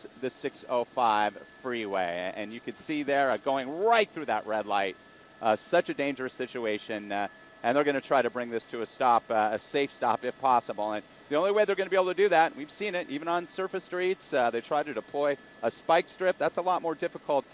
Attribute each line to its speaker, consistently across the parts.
Speaker 1: towards the 605 freeway. And you can see there going right through that red light. Such a dangerous situation. And they're going to try to bring this to a stop, a safe stop if possible. And the only way they're going to be able to do that, we've seen it even on surface streets, they try to deploy a spike strip. That's a lot more difficult,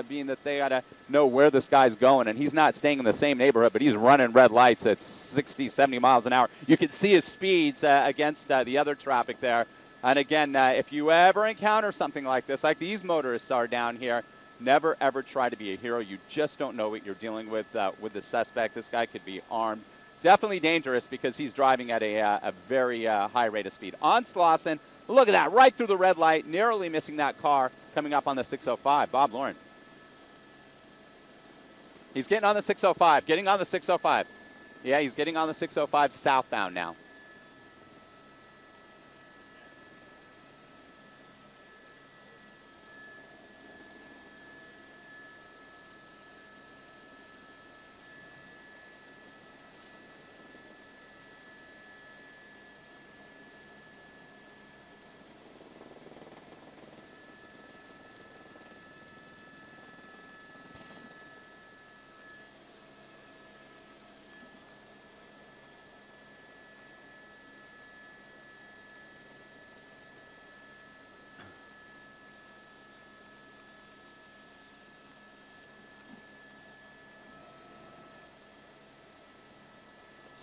Speaker 1: being that they got to know where this guy's going. And he's not staying in the same neighborhood, but he's running red lights at 60, 70 miles an hour. You can see his speeds against the other traffic there. And again, if you ever encounter something like this, like these motorists are down here, never, ever try to be a hero. You just don't know what you're dealing with the suspect. This guy could be armed. Definitely dangerous because he's driving at a very high rate of speed. On Slauson, look at that, right through the red light, narrowly missing that car coming up on the 605. Bob Lauren. He's getting on the 605, getting on the 605. Yeah, he's getting on the 605 southbound now.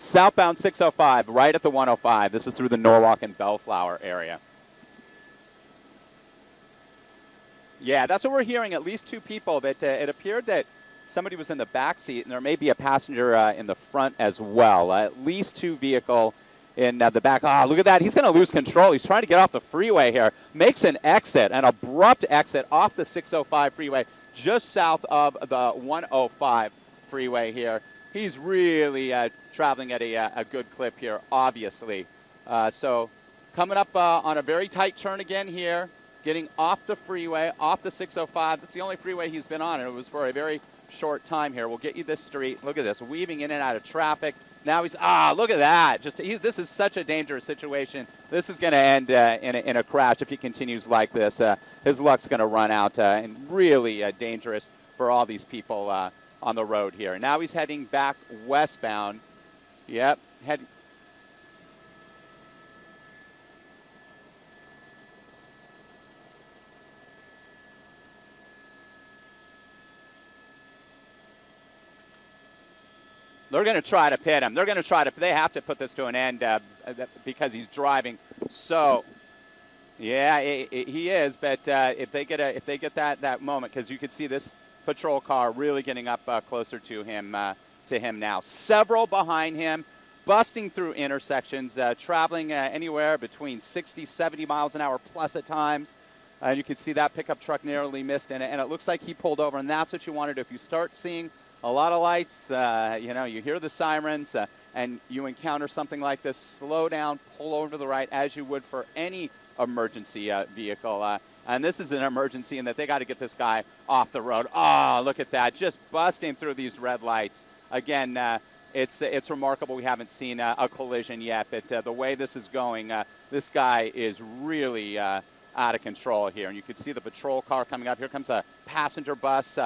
Speaker 1: Southbound 605, right at the 105. This is through the Norwalk and Bellflower area. Yeah, that's what we're hearing. At least two people. That it appeared that somebody was in the back seat, and there may be a passenger in the front as well. At least two vehicle in the back. Ah, look at that. He's going to lose control. He's trying to get off the freeway here. Makes an exit, an abrupt exit off the 605 freeway, just south of the 105 freeway here. He's really traveling at a good clip here, obviously. So coming up on a very tight turn again here, getting off the freeway, off the 605. That's the only freeway he's been on, and it was for a very short time here. We'll get you this street. Look at this, weaving in and out of traffic. Now he's, look at that. This is such a dangerous situation. This is going to end in a crash if he continues like this. His luck's going to run out, and really dangerous for all these people on the road here. Now he's heading back westbound. Yep, they're going to try to pit him. They have to put this to an end because he's driving. So, yeah, he is. But if they get that moment, because you could see this patrol car really getting up closer to him now. Several behind him, busting through intersections, traveling anywhere between 60, 70 miles an hour plus at times. You can see that pickup truck narrowly missed, and it looks like he pulled over, and that's what you want to do. If you start seeing a lot of lights, you hear the sirens, and you encounter something like this, slow down, pull over to the right as you would for any emergency vehicle. And this is an emergency in that they got to get this guy off the road. Oh, look at that, just busting through these red lights. Again, it's remarkable we haven't seen a collision yet, but the way this is going, this guy is really out of control here. And you can see the patrol car coming up. Here comes a passenger bus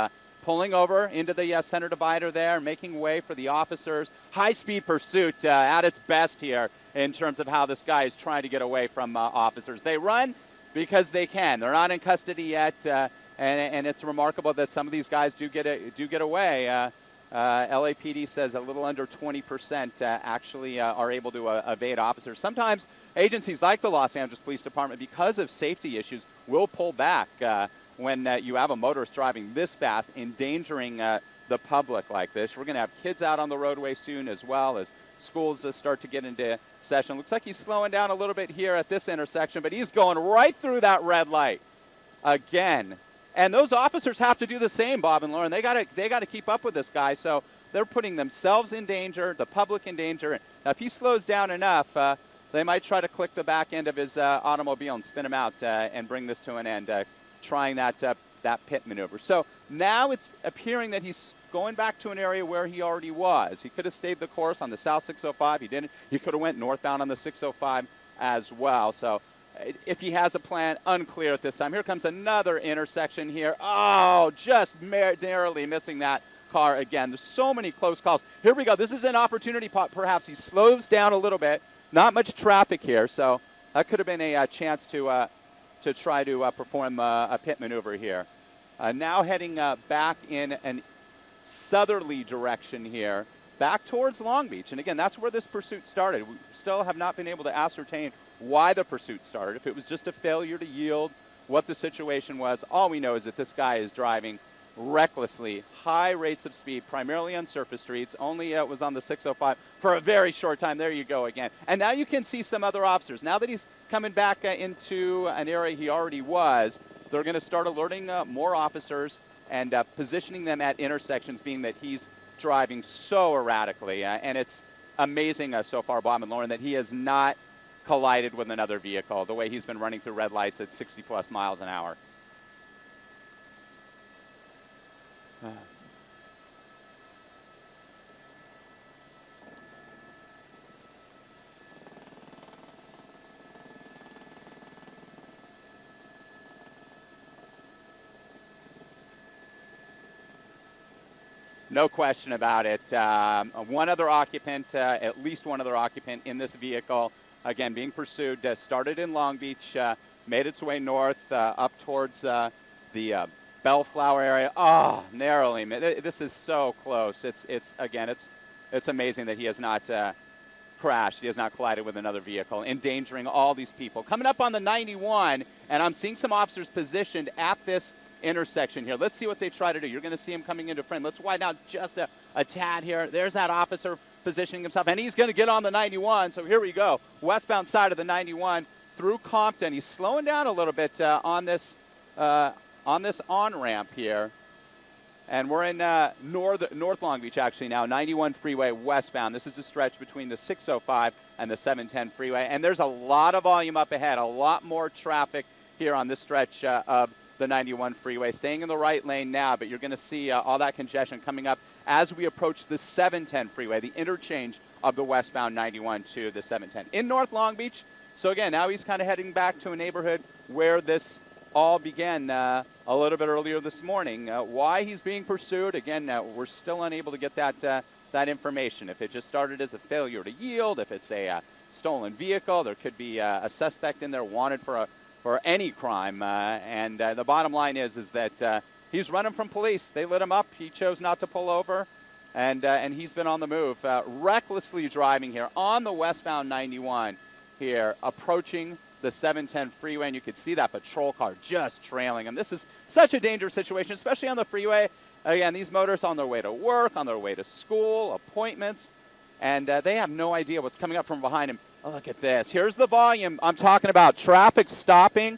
Speaker 1: pulling over into the center divider there, making way for the officers. High-speed pursuit at its best here in terms of how this guy is trying to get away from officers. They run because they can. They're not in custody yet, and it's remarkable that some of these guys do get away. LAPD says a little under 20% actually are able to evade officers. Sometimes agencies like the Los Angeles Police Department, because of safety issues, will pull back when you have a motorist driving this fast, endangering the public like this. We're going to have kids out on the roadway soon as well as schools start to get into session. Looks like he's slowing down a little bit here at this intersection, but he's going right through that red light again. And those officers have to do the same, Bob and Lauren. They got to keep up with this guy. So they're putting themselves in danger, the public in danger. Now, if he slows down enough, they might try to click the back end of his automobile and spin him out and bring this to an end, trying that pit maneuver. So now it's appearing that he's going back to an area where he already was. He could have stayed the course on the South 605. He didn't. He could have went northbound on the 605 as well. So If he has a plan, unclear at this time. Here comes another intersection here. Oh, just narrowly missing that car again. There's so many close calls. Here we go. This is an opportunity pot. Perhaps he slows down a little bit. Not much traffic here, so that could have been a chance to try to perform a pit maneuver here. Now heading back in an southerly direction here, back towards Long Beach. And again, that's where this pursuit started. We still have not been able to ascertain why the pursuit started. If it was just a failure to yield, what the situation was. All we know is that this guy is driving recklessly, high rates of speed, primarily on surface streets. Only was on the 605 for a very short time. There you go again. And now you can see some other officers. Now that he's coming back into an area he already was, they're going to start alerting more officers and positioning them at intersections, being that he's driving so erratically. And it's amazing so far, Bob and Lauren, that he has not collided with another vehicle the way he's been running through red lights at 60-plus miles an hour. No question about it. One other occupant, at least one other occupant in this vehicle, again, being pursued, started in Long Beach, made its way north up towards the Bellflower area. Oh, narrowly. This is so close. It's amazing that he has not crashed. He has not collided with another vehicle, endangering all these people. Coming up on the 91, and I'm seeing some officers positioned at this intersection here. Let's see what they try to do. You're going to see him coming into frame. Let's widen out just a tad here. There's that officer positioning himself, and he's going to get on the 91. So here we go. Westbound side of the 91 through Compton. He's slowing down a little bit on this on-ramp here. And we're in North Long Beach, actually, now, 91 freeway westbound. This is a stretch between the 605 and the 710 freeway. And there's a lot of volume up ahead, a lot more traffic here on this stretch of the 91 freeway. Staying in the right lane now, but you're going to see all that congestion coming up as we approach the 710 freeway, the interchange of the westbound 91 to the 710 in North Long Beach. So again, now he's kind of heading back to a neighborhood where this all began a little bit earlier this morning. Why he's being pursued, again, we're still unable to get that information. If it just started as a failure to yield, if it's a stolen vehicle, there could be a suspect in there wanted for any crime. And the bottom line is that he's running from police. They lit him up. He chose not to pull over, and he's been on the move, recklessly driving here on the westbound 91 here, approaching the 710 freeway, and you could see that patrol car just trailing him. This is such a dangerous situation, especially on the freeway. Again, these motorists on their way to work, on their way to school, appointments, and they have no idea what's coming up from behind him. Oh, look at this. Here's the volume I'm talking about. Traffic stopping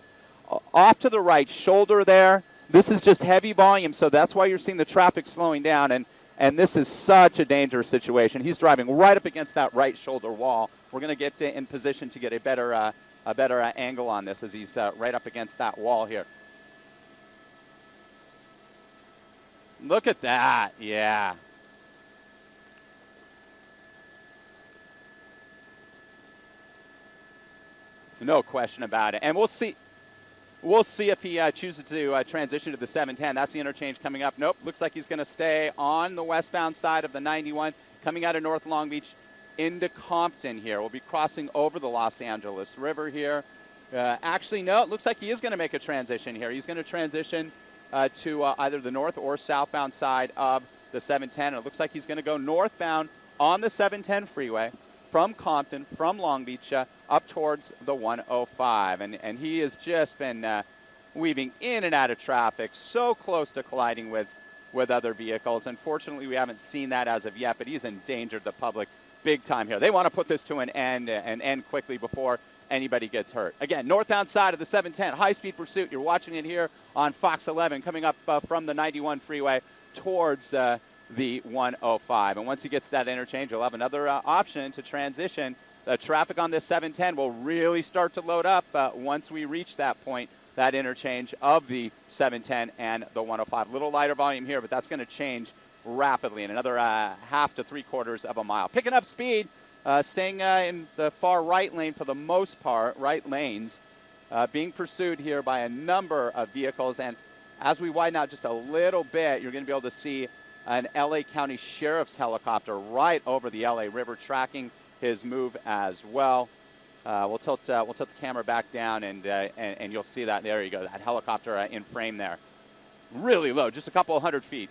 Speaker 1: off to the right shoulder there. This is just heavy volume, so that's why you're seeing the traffic slowing down, and this is such a dangerous situation. He's driving right up against that right shoulder wall. We're going to get in position to get a better angle on this as he's right up against that wall here. Look at that. Yeah. No question about it. And we'll see if he chooses to transition to the 710. That's the interchange coming up. Nope. Looks like he's going to stay on the westbound side of the 91, coming out of North Long Beach into Compton here. We'll be crossing over the Los Angeles River here. Actually, no, it looks like he is going to make a transition here. He's going to transition to either the north or southbound side of the 710. It looks like he's going to go northbound on the 710 freeway from Compton, from Long Beach, up towards the 105. And he has just been weaving in and out of traffic, so close to colliding with other vehicles. Unfortunately, we haven't seen that as of yet, but he's endangered the public big time here. They want to put this to an end and end quickly before anybody gets hurt. Again, northbound side of the 710, high-speed pursuit. You're watching it here on Fox 11, coming up from the 91 freeway towards the 105. And once he gets to that interchange, you'll have another option to transition. The traffic on this 710 will really start to load up once we reach that point, that interchange of the 710 and the 105. A little lighter volume here, but that's going to change rapidly in another half to 3/4 of a mile. Picking up speed, staying in the far right lane for the most part, right lanes, being pursued here by a number of vehicles. And as we widen out just a little bit, you're going to be able to see an LA County Sheriff's helicopter right over the LA River, tracking his move as well. We'll tilt the camera back down, and you'll see that. There you go, that helicopter in frame there. Really low, just a couple of 100 feet.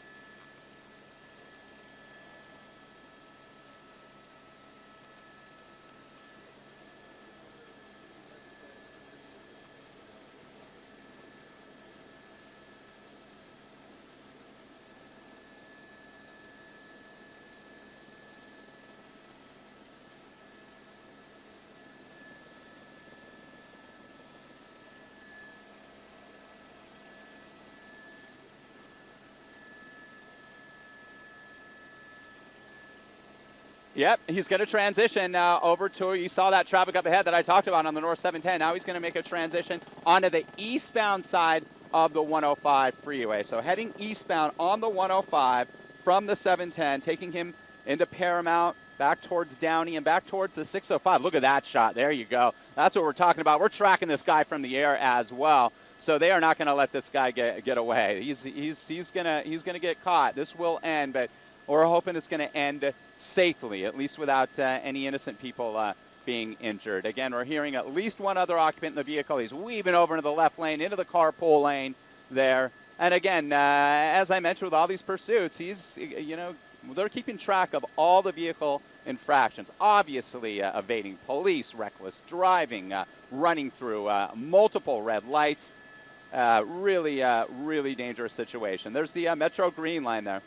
Speaker 1: Yep, he's going to transition over to, you saw that traffic up ahead that I talked about on the North 710. Now he's going to make a transition onto the eastbound side of the 105 freeway. So heading eastbound on the 105 from the 710, taking him into Paramount, back towards Downey, and back towards the 605. Look at that shot. There you go. That's what we're talking about. We're tracking this guy from the air as well. So they are not going to let this guy get away. He's gonna get caught. This will end, but we're hoping it's going to end safely, at least without any innocent people being injured. Again, we're hearing at least one other occupant in the vehicle. He's weaving over into the left lane, into the carpool lane there. And again, as I mentioned with all these pursuits, they're keeping track of all the vehicle infractions. Obviously, evading police, reckless driving, running through multiple red lights. Really dangerous situation. There's the Metro Green line there.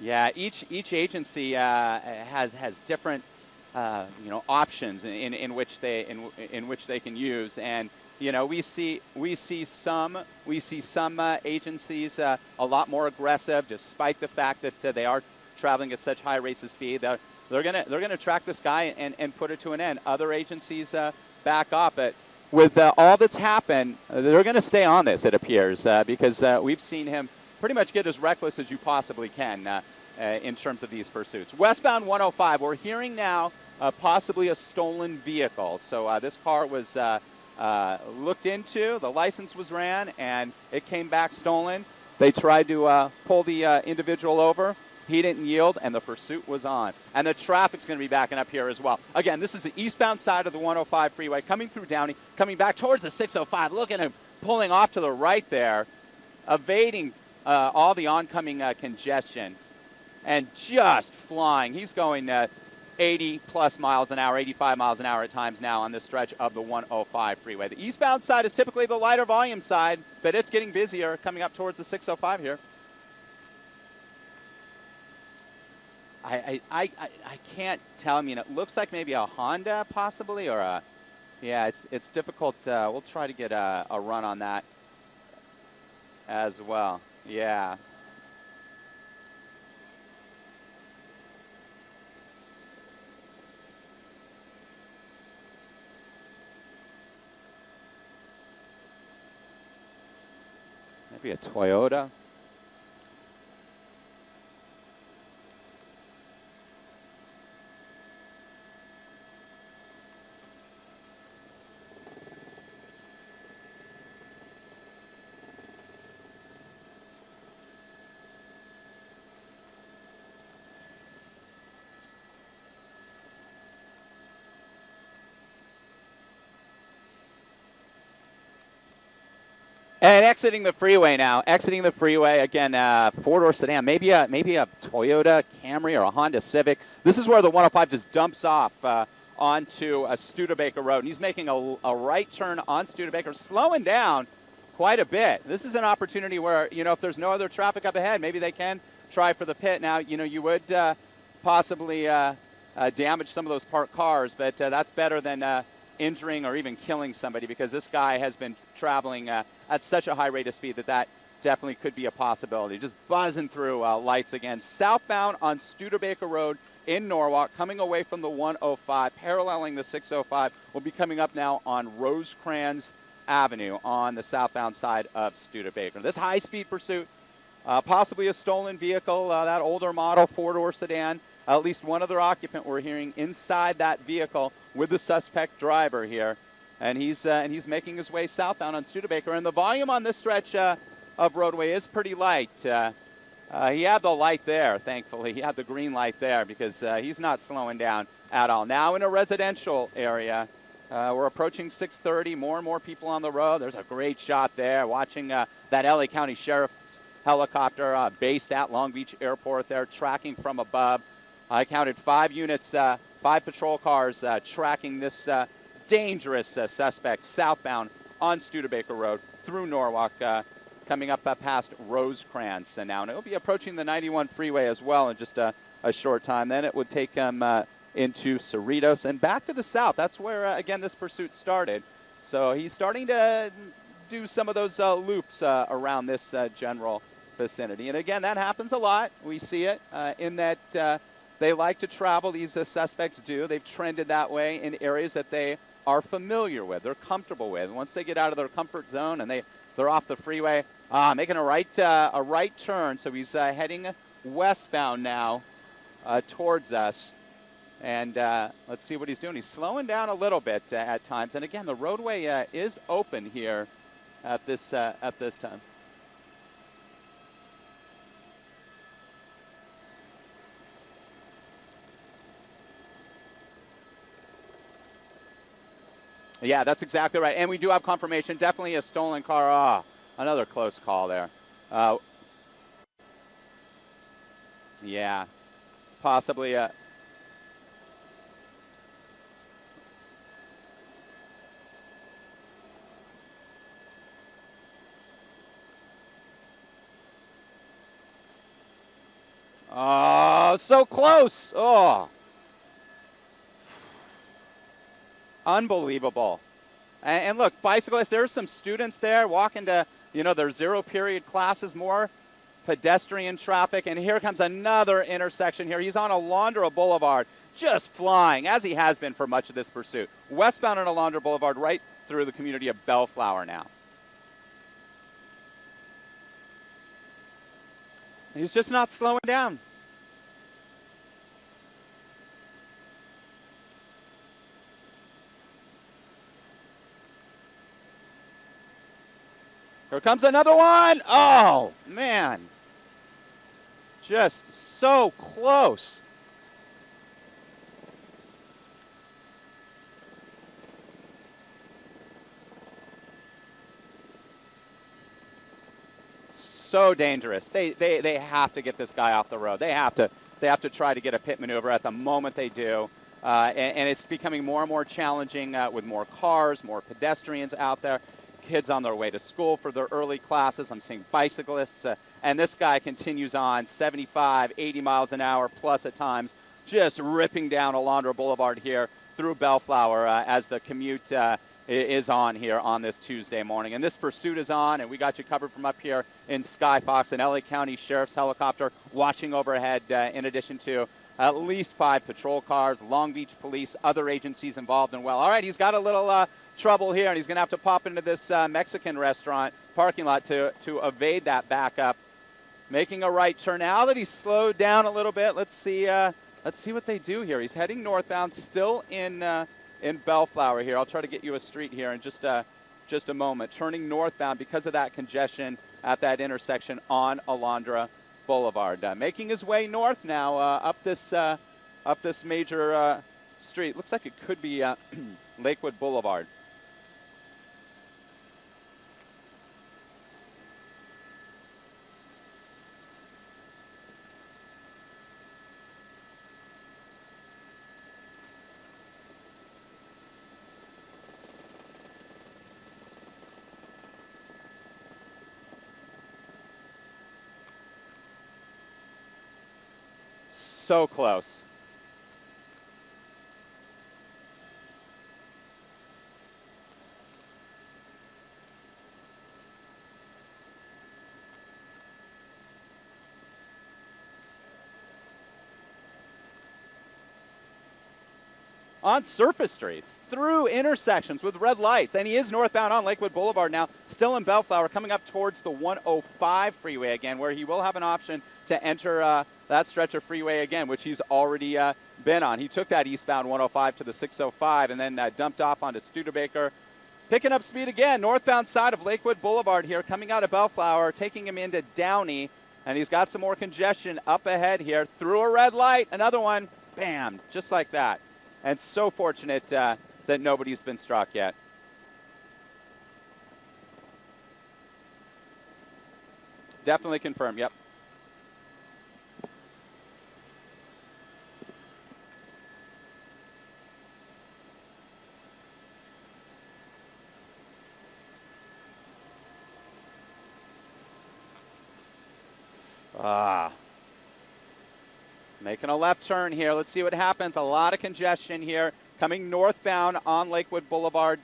Speaker 1: Yeah, each agency has different options in which they can use, and we see some agencies a lot more aggressive, despite the fact that they are traveling at such high rates of speed. They're gonna track this guy and put it to an end. Other agencies back up, but with all that's happened, they're going to stay on this, it appears, because we've seen him pretty much get as reckless as you possibly can in terms of these pursuits. Westbound 105, we're hearing now possibly a stolen vehicle. So this car was looked into, the license was ran, and it came back stolen. They tried to pull the individual over. He didn't yield, and the pursuit was on. And the traffic's going to be backing up here as well. Again, this is the eastbound side of the 105 freeway, coming through Downey, coming back towards the 605. Look at him pulling off to the right there, evading all the oncoming congestion, and just flying. He's going 80-plus miles an hour, 85 miles an hour at times now on this stretch of the 105 freeway. The eastbound side is typically the lighter volume side, but it's getting busier coming up towards the 605 here. I can't tell. I mean, it looks like maybe a Honda possibly, or a, yeah, it's difficult. We'll try to get a run on that as well. Yeah. Maybe a Toyota. And exiting the freeway now. Exiting the freeway again. Four-door sedan, maybe a Toyota Camry or a Honda Civic. This is where the 105 just dumps off onto a Studebaker Road, and he's making a right turn on Studebaker, slowing down quite a bit. This is an opportunity where if there's no other traffic up ahead, maybe they can try for the pit. Now you would possibly damage some of those parked cars, but that's better than injuring or even killing somebody, because this guy has been traveling at such a high rate of speed that definitely could be a possibility. Just buzzing through lights again. Southbound on Studebaker Road, in Norwalk, coming away from the 105, paralleling the 605, will be coming up now on Rosecrans Avenue on the southbound side of Studebaker. This high-speed pursuit, possibly a stolen vehicle, that older model four-door sedan. At least one other occupant we're hearing inside that vehicle with the suspect driver here. And he's making his way southbound on Studebaker. And the volume on this stretch of roadway is pretty light. He had the light there, thankfully. He had the green light there because he's not slowing down at all. Now in a residential area, we're approaching 6:30. More and more people on the road. There's a great shot there watching that LA County Sheriff's helicopter based at Long Beach Airport there, tracking from above. I counted 5 units, 5 patrol cars tracking this dangerous suspect southbound on Studebaker Road through Norwalk, coming up past Rosecrans now. And it will be approaching the 91 freeway as well in just a short time. Then it would take him into Cerritos and back to the south. That's where, again, this pursuit started. So he's starting to do some of those loops around this general vicinity. And again, that happens a lot. We see it in that they like to travel. These suspects do. They've trended that way in areas that they are familiar with, they're comfortable with. Once they get out of their comfort zone and they're off the freeway, making a right turn. So he's heading westbound now towards us. And let's see what he's doing. He's slowing down a little bit at times. And again, the roadway is open here at this time. Yeah, that's exactly right. And we do have confirmation. Definitely a stolen car. Another close call there. Yeah, possibly a... Oh, so close. Oh. Unbelievable. And look, bicyclists, there's some students there walking to, their zero period classes, more pedestrian traffic. And here comes another intersection here. He's on Alondra Boulevard, just flying, as he has been for much of this pursuit. Westbound on Alondra Boulevard, right through the community of Bellflower now. He's just not slowing down. Here comes another one. Oh, man. Just so close. So dangerous. They have to get this guy off the road. They have to try to get a pit maneuver at the moment they do. And it's becoming more and more challenging with more cars, more pedestrians out there. Kids on their way to school for their early classes. I'm seeing bicyclists. And this guy continues on 75, 80 miles an hour plus at times, just ripping down Alondra Boulevard here through Bellflower as the commute is on here on this Tuesday morning. And this pursuit is on, and we got you covered from up here in Skyfox, an LA County Sheriff's helicopter watching overhead in addition to at least 5 patrol cars, Long Beach Police, other agencies involved and well. All right, he's got a little trouble here, and he's going to have to pop into this Mexican restaurant parking lot to evade that backup. Making a right turn. Now that he's slowed down a little bit, let's see what they do here. He's heading northbound, still in Bellflower here. I'll try to get you a street here in just a moment. Turning northbound because of that congestion at that intersection on Alondra Boulevard. Making his way north now up this major street. Looks like it could be Lakewood Boulevard. So close. on surface streets, through intersections with red lights. And he is northbound on Lakewood Boulevard now, still in Bellflower, coming up towards the 105 freeway again, where he will have an option to enter that stretch of freeway again, which he's already been on. He took that eastbound 105 to the 605 and then dumped off onto Studebaker. Picking up speed again, northbound side of Lakewood Boulevard here, coming out of Bellflower, taking him into Downey. And he's got some more congestion up ahead here. Through a red light, another one, bam, just like that. And so fortunate that nobody's been struck yet. Definitely confirmed, yep. Making a left turn here. Let's see what happens. A lot of congestion here. Coming northbound on Lakewood Boulevard.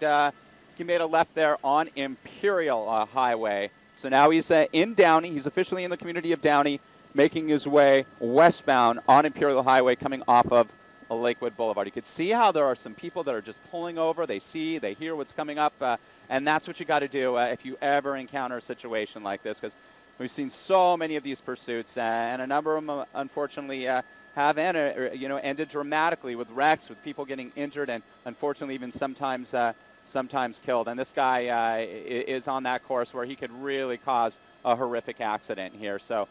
Speaker 1: He made a left there on Imperial Highway. So now he's in Downey. He's officially in the community of Downey, making his way westbound on Imperial Highway, coming off of Lakewood Boulevard. You can see how there are some people that are just pulling over. They see, they hear what's coming up, and that's what you got to do if you ever encounter a situation like this, because we've seen so many of these pursuits, and a number of them, unfortunately, have ended dramatically with wrecks, with people getting injured, and unfortunately even sometimes killed. And this guy is on that course where he could really cause a horrific accident here. So.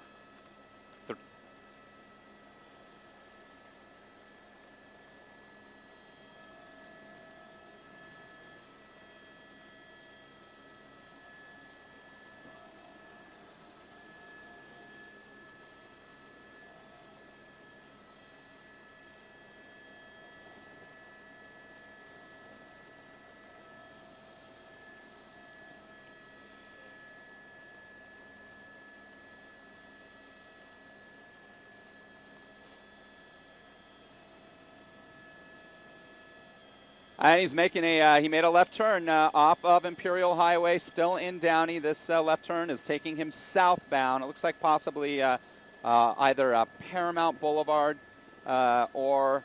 Speaker 1: And he's making he made a left turn off of Imperial Highway, still in Downey. This left turn is taking him southbound. It looks like possibly either Paramount Boulevard or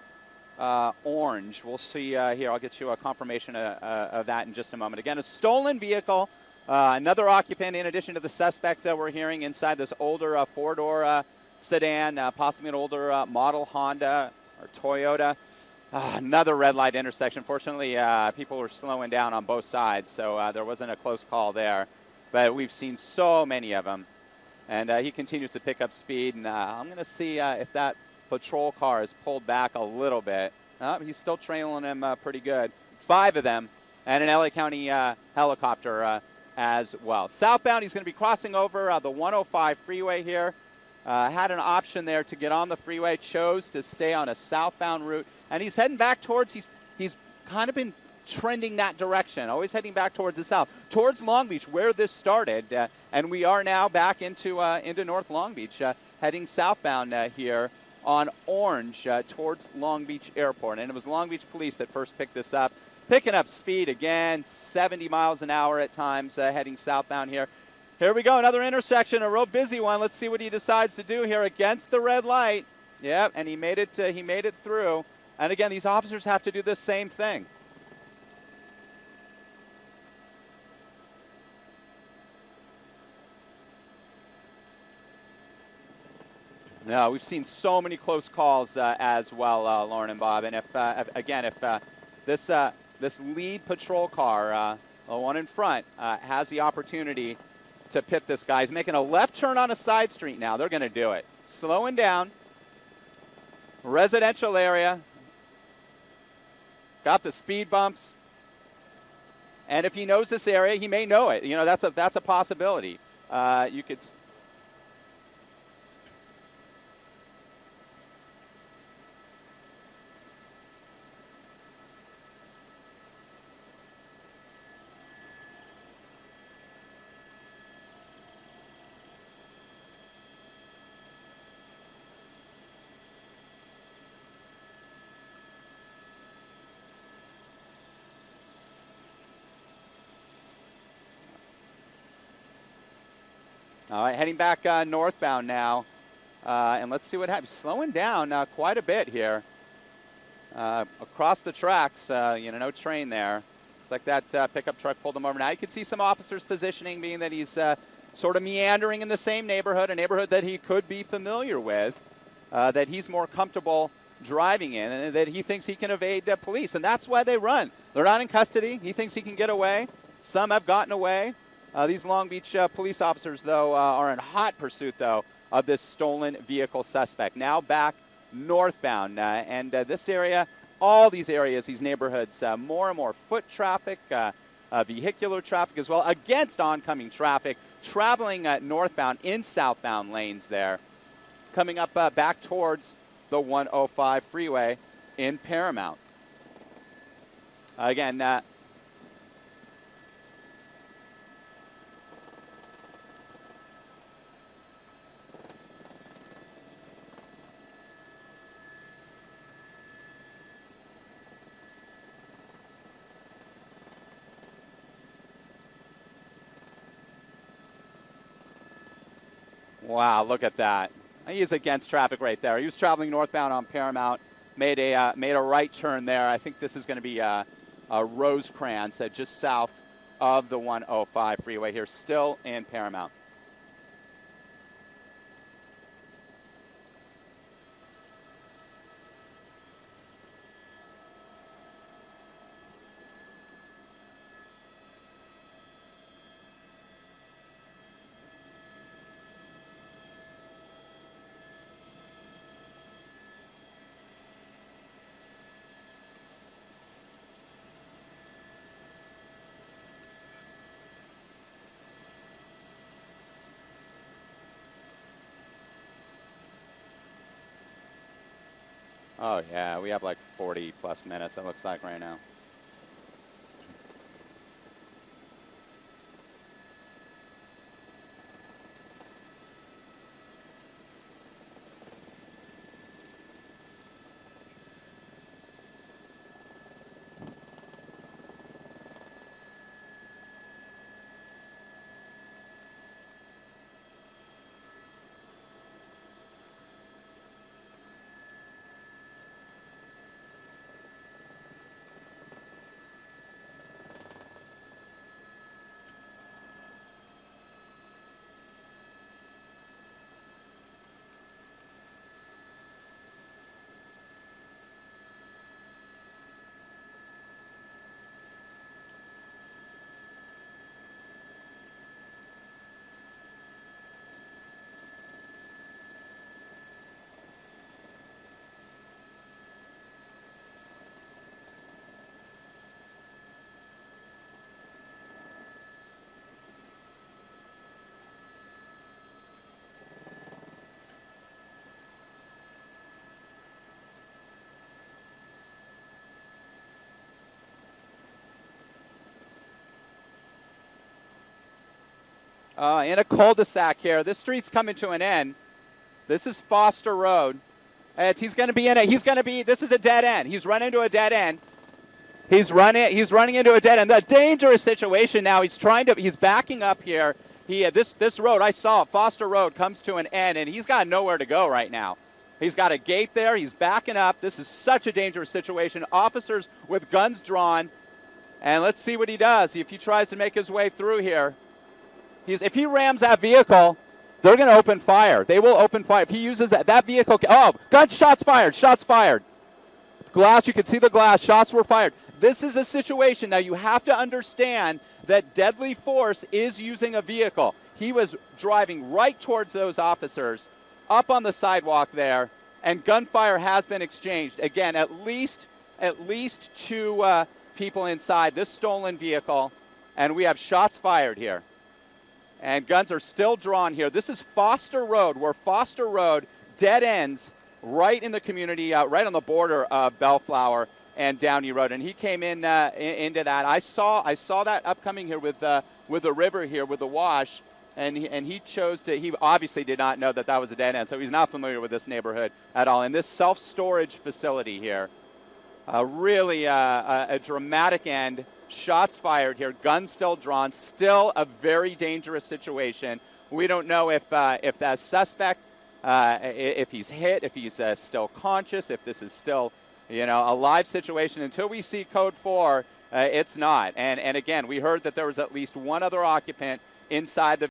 Speaker 1: Orange. We'll see here. I'll get you a confirmation of that in just a moment. Again, a stolen vehicle, another occupant in addition to the suspect we're hearing inside this older four-door sedan, possibly an older model Honda or Toyota. Another red light intersection. Fortunately, people were slowing down on both sides, so there wasn't a close call there. But we've seen so many of them. And he continues to pick up speed. And I'm going to see if that patrol car is pulled back a little bit. He's still trailing him pretty good. 5 of them, and an LA County helicopter as well. Southbound, he's going to be crossing over the 105 freeway here. Had an option there to get on the freeway, chose to stay on a southbound route. And he's heading back towards, he's kind of been trending that direction, always heading back towards the south, towards Long Beach, where this started. And we are now back into North Long Beach, heading southbound here on Orange towards Long Beach Airport. And it was Long Beach Police that first picked this up, picking up speed again, 70 miles an hour at times, heading southbound here. Here we go, another intersection, a real busy one. Let's see what he decides to do here against the red light. Yep, and he made it through. And again, these officers have to do the same thing. No, we've seen so many close calls as well, Lauren and Bob. And if this lead patrol car, the one in front, has the opportunity to pit this guy, he's making a left turn on a side street now. They're going to do it. Slowing down. Residential area. Got the speed bumps. And if he knows this area, he may know it. You know, that's a possibility. You could. All right, heading back northbound now, and let's see what happens. Slowing down quite a bit here. across the tracks, no train there. It's like that pickup truck pulled him over. Now you can see some officers positioning, being that he's sort of meandering in the same neighborhood, a neighborhood that he could be familiar with, that he's more comfortable driving in, and that he thinks he can evade police. And that's why they run. They're not in custody. He thinks he can get away. Some have gotten away. These Long Beach police officers, though, are in hot pursuit, though, of this stolen vehicle suspect. Now back northbound. And this area, all these areas, these neighborhoods, more and more foot traffic, vehicular traffic as well, against oncoming traffic, traveling northbound in southbound lanes there, coming up back towards the 105 freeway in Paramount. Again, wow, look at that. He is against traffic right there. He was traveling northbound on Paramount, made a right turn there. I think this is going to be Rosecrans, just south of the 105 freeway here, still in Paramount. Oh, yeah, we have like 40-plus minutes, it looks like, right now. In a cul-de-sac here. This street's coming to an end. This is Foster Road. He's going to be in it. This is a dead end. He's run into a dead end. He's running into a dead end. A dangerous situation now. He's backing up here. This road, I saw it, Foster Road, comes to an end, and he's got nowhere to go right now. He's got a gate there. He's backing up. This is such a dangerous situation. Officers with guns drawn. And let's see what he does. If he tries to make his way through here. If he rams that vehicle, they're going to open fire. They will open fire. If he uses that vehicle. Oh, shots fired. Shots fired. Glass, you can see the glass. Shots were fired. This is a situation. Now, you have to understand that deadly force is using a vehicle. He was driving right towards those officers up on the sidewalk there, and gunfire has been exchanged. Again, at least two people inside this stolen vehicle, and we have shots fired here. And guns are still drawn here. This is Foster Road, where Foster Road dead ends right in the community, right on the border of Bellflower and Downey Road. And he came in into that. I saw that upcoming here with the river here, with the wash. And he chose to. He obviously did not know that was a dead end, so he's not familiar with this neighborhood at all. And this self-storage facility here, really a dramatic end. Shots fired here, guns still drawn, still a very dangerous situation. We don't know if that suspect, if he's hit, if he's still conscious, if this is still, You know, a live situation until we see code 4. It's not. And again, we heard that there was at least one other occupant inside the